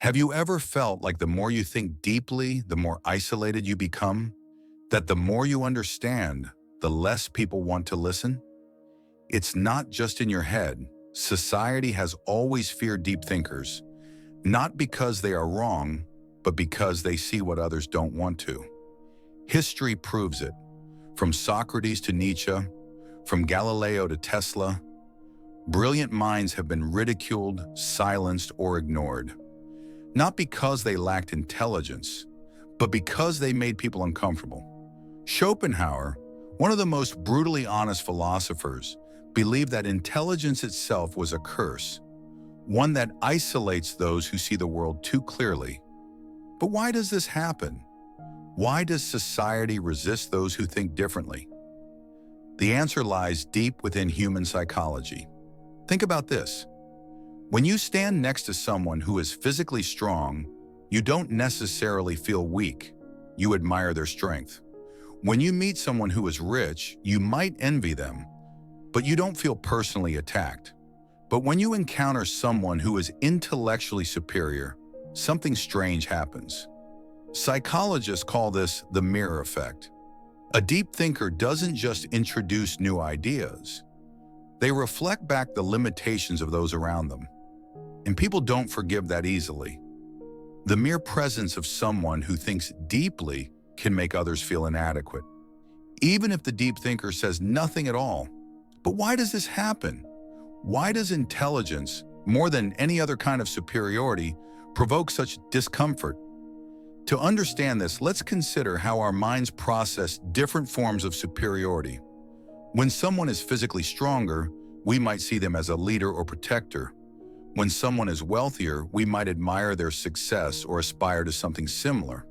Have you ever felt like the more you think deeply, the more isolated you become? That the more you understand, the less people want to listen? It's not just in your head. Society has always feared deep thinkers, not because they are wrong, but because they see what others don't want to. History proves it. From Socrates to Nietzsche, from Galileo to Tesla, brilliant minds have been ridiculed, silenced, or ignored. Not because they lacked intelligence, but because they made people uncomfortable. Schopenhauer, one of the most brutally honest philosophers, believed that intelligence itself was a curse, one that isolates those who see the world too clearly. But why does this happen? Why does society resist those who think differently? The answer lies deep within human psychology. Think about this. When you stand next to someone who is physically strong, you don't necessarily feel weak. You admire their strength. When you meet someone who is rich, you might envy them, but you don't feel personally attacked. But when you encounter someone who is intellectually superior, something strange happens. Psychologists call this the mirror effect. A deep thinker doesn't just introduce new ideas. They reflect back the limitations of those around them. And people don't forgive that easily. The mere presence of someone who thinks deeply can make others feel inadequate, even if the deep thinker says nothing at all. But why does this happen? Why does intelligence, more than any other kind of superiority, provoke such discomfort? To understand this, let's consider how our minds process different forms of superiority. When someone is physically stronger, we might see them as a leader or protector. When someone is wealthier, we might admire their success or aspire to something similar.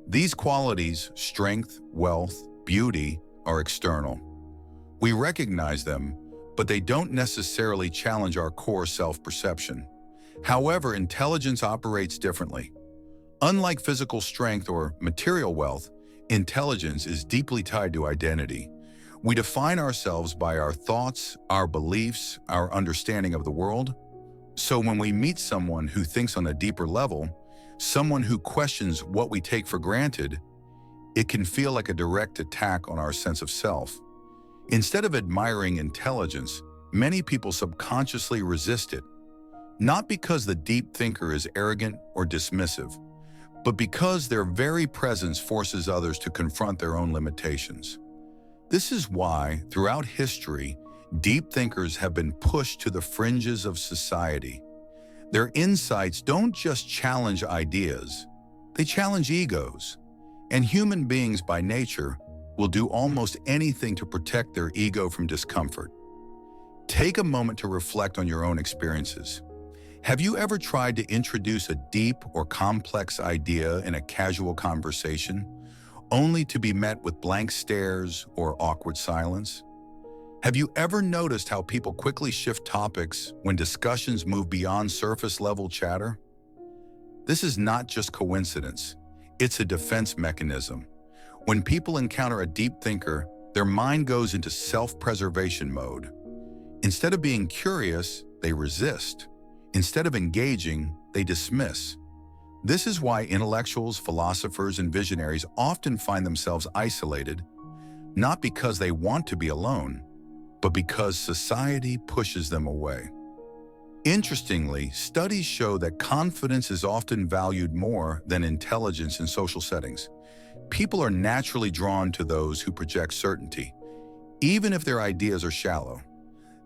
These qualities, strength, wealth, beauty, are external. We recognize them, but they don't necessarily challenge our core self-perception. However, intelligence operates differently. Unlike physical strength or material wealth, intelligence is deeply tied to identity. We define ourselves by our thoughts, our beliefs, our understanding of the world. So when we meet someone who thinks on a deeper level, someone who questions what we take for granted, it can feel like a direct attack on our sense of self. Instead of admiring intelligence, many people subconsciously resist it, not because the deep thinker is arrogant or dismissive, but because their very presence forces others to confront their own limitations. This is why, throughout history, deep thinkers have been pushed to the fringes of society. Their insights don't just challenge ideas, they challenge egos. And human beings by nature will do almost anything to protect their ego from discomfort. Take a moment to reflect on your own experiences. Have you ever tried to introduce a deep or complex idea in a casual conversation, only to be met with blank stares or awkward silence? Have you ever noticed how people quickly shift topics when discussions move beyond surface-level chatter? This is not just coincidence. It's a defense mechanism. When people encounter a deep thinker, their mind goes into self-preservation mode. Instead of being curious, they resist. Instead of engaging, they dismiss. This is why intellectuals, philosophers, and visionaries often find themselves isolated, not because they want to be alone, but because society pushes them away. Interestingly, studies show that confidence is often valued more than intelligence in social settings. People are naturally drawn to those who project certainty, even if their ideas are shallow.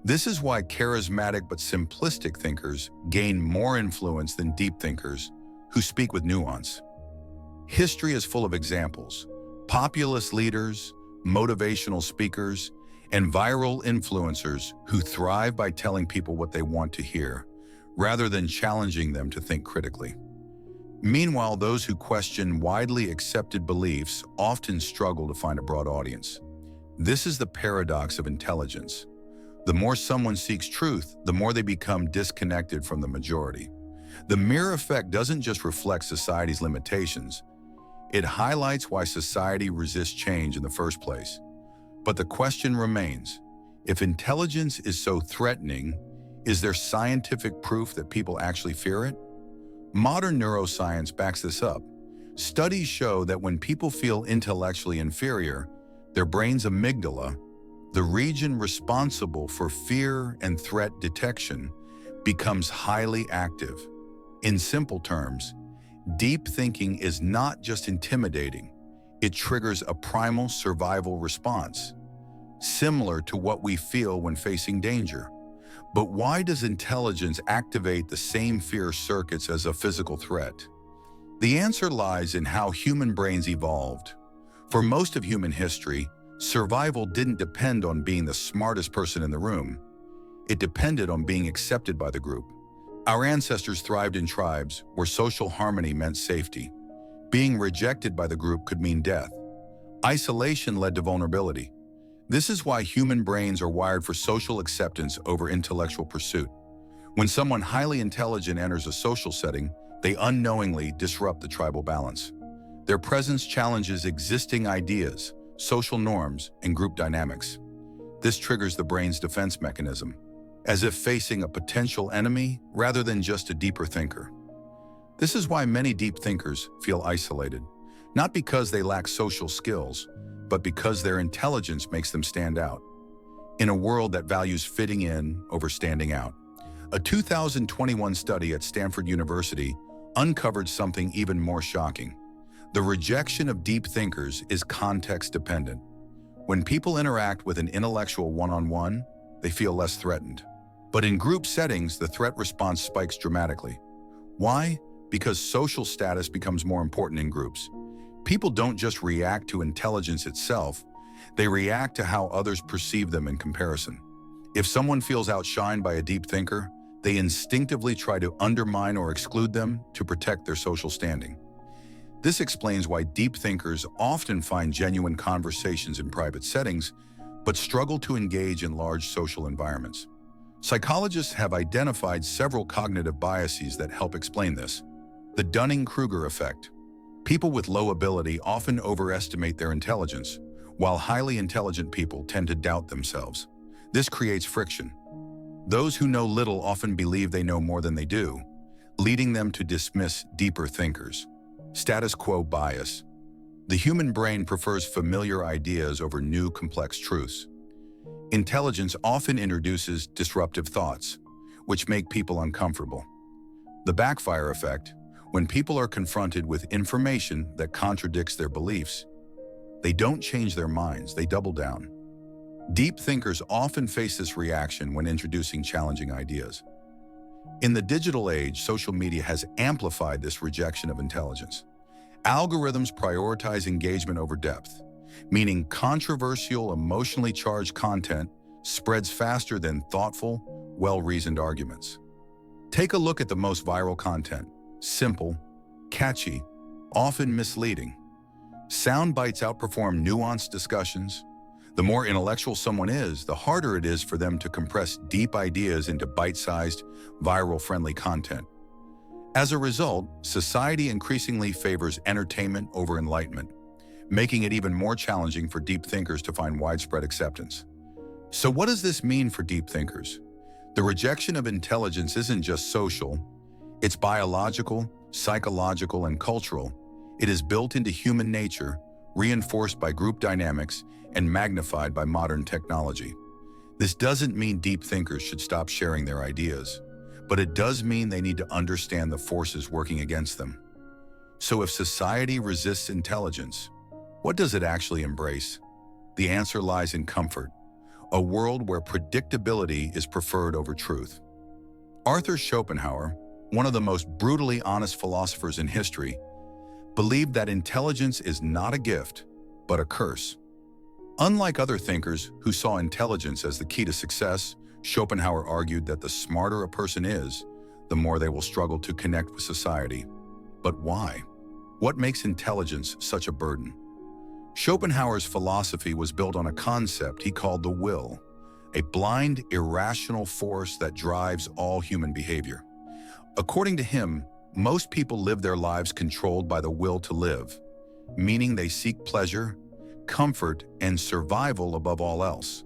This is why charismatic but simplistic thinkers gain more influence than deep thinkers who speak with nuance. History is full of examples. Populist leaders, motivational speakers, and viral influencers who thrive by telling people what they want to hear, rather than challenging them to think critically. Meanwhile, those who question widely accepted beliefs often struggle to find a broad audience. This is the paradox of intelligence. The more someone seeks truth, the more they become disconnected from the majority. The mirror effect doesn't just reflect society's limitations, it highlights why society resists change in the first place. But the question remains, if intelligence is so threatening, is there scientific proof that people actually fear it? Modern neuroscience backs this up. Studies show that when people feel intellectually inferior, their brain's amygdala, the region responsible for fear and threat detection, becomes highly active. In simple terms, deep thinking is not just intimidating, it triggers a primal survival response, similar to what we feel when facing danger. But why does intelligence activate the same fear circuits as a physical threat? The answer lies in how human brains evolved. For most of human history, survival didn't depend on being the smartest person in the room. It depended on being accepted by the group. Our ancestors thrived in tribes where social harmony meant safety. Being rejected by the group could mean death. Isolation led to vulnerability. This is why human brains are wired for social acceptance over intellectual pursuit. When someone highly intelligent enters a social setting, they unknowingly disrupt the tribal balance. Their presence challenges existing ideas, social norms, and group dynamics. This triggers the brain's defense mechanism, as if facing a potential enemy rather than just a deeper thinker. This is why many deep thinkers feel isolated, not because they lack social skills, but because their intelligence makes them stand out. In a world that values fitting in over standing out, a 2021 study at Stanford University uncovered something even more shocking. The rejection of deep thinkers is context-dependent. When people interact with an intellectual one-on-one, they feel less threatened. But in group settings, the threat response spikes dramatically. Why? Because social status becomes more important in groups. People don't just react to intelligence itself, they react to how others perceive them in comparison. If someone feels outshined by a deep thinker, they instinctively try to undermine or exclude them to protect their social standing. This explains why deep thinkers often find genuine conversations in private settings, but struggle to engage in large social environments. Psychologists have identified several cognitive biases that help explain this. The Dunning-Kruger effect. People with low ability often overestimate their intelligence, while highly intelligent people tend to doubt themselves. This creates friction. Those who know little often believe they know more than they do, leading them to dismiss deeper thinkers. Status quo bias. The human brain prefers familiar ideas over new complex truths. Intelligence often introduces disruptive thoughts, which make people uncomfortable. The backfire effect. When people are confronted with information that contradicts their beliefs, they don't change their minds, they double down. Deep thinkers often face this reaction when introducing challenging ideas. In the digital age, social media has amplified this rejection of intelligence. Algorithms prioritize engagement over depth, meaning controversial, emotionally charged content spreads faster than thoughtful, well-reasoned arguments. Take a look at the most viral content. Simple, catchy, often misleading. Sound bites outperform nuanced discussions. The more intellectual someone is, the harder it is for them to compress deep ideas into bite-sized, viral-friendly content. As a result, society increasingly favors entertainment over enlightenment, making it even more challenging for deep thinkers to find widespread acceptance. So what does this mean for deep thinkers? The rejection of intelligence isn't just social, it's biological, psychological, and cultural. It is built into human nature, reinforced by group dynamics, and magnified by modern technology. This doesn't mean deep thinkers should stop sharing their ideas, but it does mean they need to understand the forces working against them. So if society resists intelligence, what does it actually embrace? The answer lies in comfort, a world where predictability is preferred over truth. Arthur Schopenhauer, one of the most brutally honest philosophers in history, believed that intelligence is not a gift, but a curse. Unlike other thinkers who saw intelligence as the key to success, Schopenhauer argued that the smarter a person is, the more they will struggle to connect with society. But why? What makes intelligence such a burden? Schopenhauer's philosophy was built on a concept he called the will, a blind, irrational force that drives all human behavior. According to him, most people live their lives controlled by the will to live, meaning they seek pleasure, comfort, and survival above all else.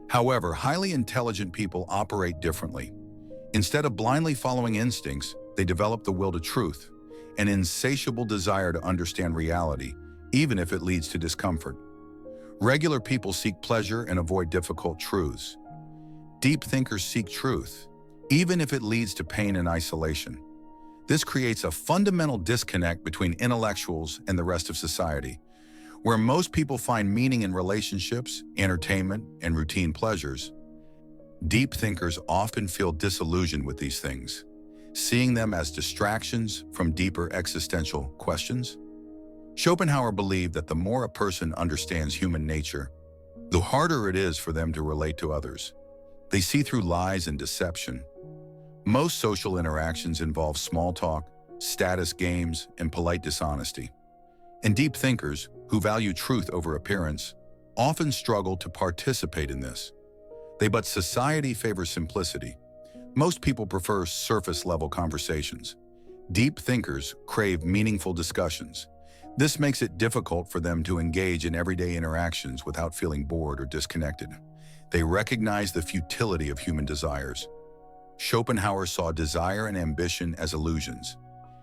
However, highly intelligent people operate differently. Instead of blindly following instincts, they develop the will to truth, an insatiable desire to understand reality, even if it leads to discomfort. Regular people seek pleasure and avoid difficult truths. Deep thinkers seek truth, even if it leads to pain and isolation. This creates a fundamental disconnect between intellectuals and the rest of society. Where most people find meaning in relationships, entertainment, and routine pleasures, deep thinkers often feel disillusioned with these things, seeing them as distractions from deeper existential questions. Schopenhauer believed that the more a person understands human nature, the harder it is for them to relate to others. They see through lies and deception. Most social interactions involve small talk, status games, and polite dishonesty. And deep thinkers, who value truth over appearance, often struggle to participate in this. But society favors simplicity. Most people prefer surface-level conversations. Deep thinkers crave meaningful discussions. This makes it difficult for them to engage in everyday interactions without feeling bored or disconnected. They recognize the futility of human desires. Schopenhauer saw desire and ambition as illusions.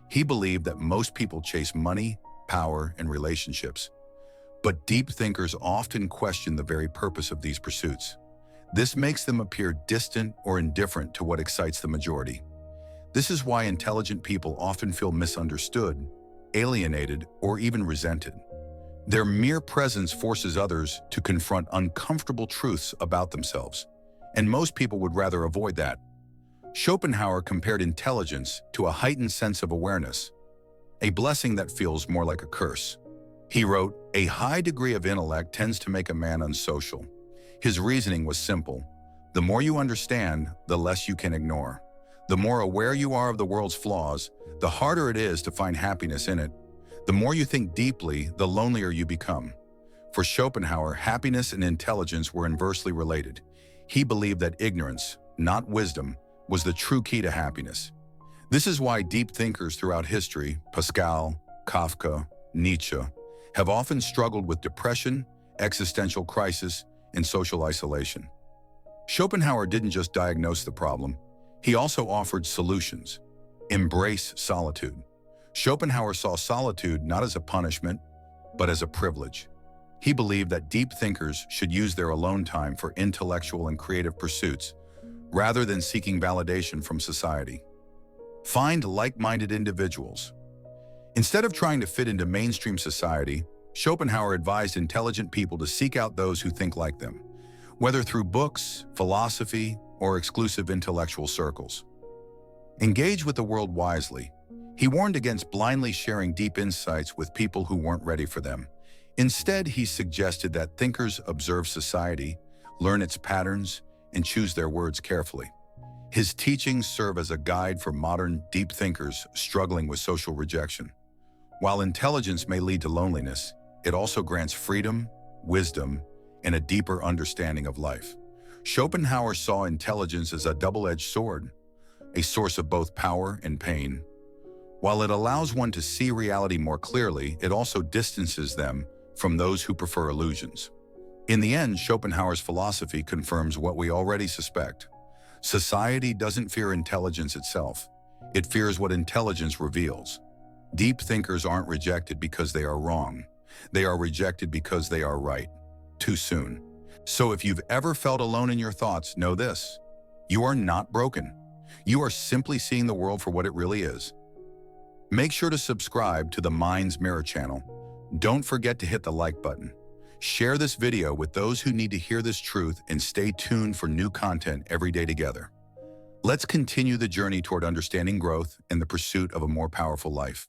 He believed that most people chase money, power, and relationships. But deep thinkers often question the very purpose of these pursuits. This makes them appear distant or indifferent to what excites the majority. This is why intelligent people often feel misunderstood, alienated, or even resented. Their mere presence forces others to confront uncomfortable truths about themselves, and most people would rather avoid that. Schopenhauer compared intelligence to a heightened sense of awareness, a blessing that feels more like a curse. He wrote, "A high degree of intellect tends to make a man unsocial." His reasoning was simple. The more you understand, the less you can ignore. The more aware you are of the world's flaws, the harder it is to find happiness in it. The more you think deeply, the lonelier you become. For Schopenhauer, happiness and intelligence were inversely related. He believed that ignorance, not wisdom, was the true key to happiness. This is why deep thinkers throughout history, Pascal, Kafka, Nietzsche, have often struggled with depression, existential crisis, and social isolation. Schopenhauer didn't just diagnose the problem, he also offered solutions. Embrace solitude. Schopenhauer saw solitude not as a punishment, but as a privilege. He believed that deep thinkers should use their alone time for intellectual and creative pursuits, rather than seeking validation from society. Find like-minded individuals. Instead of trying to fit into mainstream society, Schopenhauer advised intelligent people to seek out those who think like them, whether through books, philosophy, or exclusive intellectual circles. Engage with the world wisely. He warned against blindly sharing deep insights with people who weren't ready for them. Instead, he suggested that thinkers observe society, learn its patterns, and choose their words carefully. His teachings serve as a guide for modern deep thinkers struggling with social rejection. While intelligence may lead to loneliness, it also grants freedom, wisdom, and a deeper understanding of life. Schopenhauer saw intelligence as a double-edged sword, a source of both power and pain. While it allows one to see reality more clearly, it also distances them from those who prefer illusions. In the end, Schopenhauer's philosophy confirms what we already suspect. Society doesn't fear intelligence itself. It fears what intelligence reveals. Deep thinkers aren't rejected because they are wrong. They are rejected because they are right. Too soon. So if you've ever felt alone in your thoughts, know this: you are not broken. You are simply seeing the world for what it really is. Make sure to subscribe to the Mind's Mirror channel. Don't forget to hit the like button. Share this video with those who need to hear this truth, and stay tuned for new content every day together. Let's continue the journey toward understanding growth and the pursuit of a more powerful life.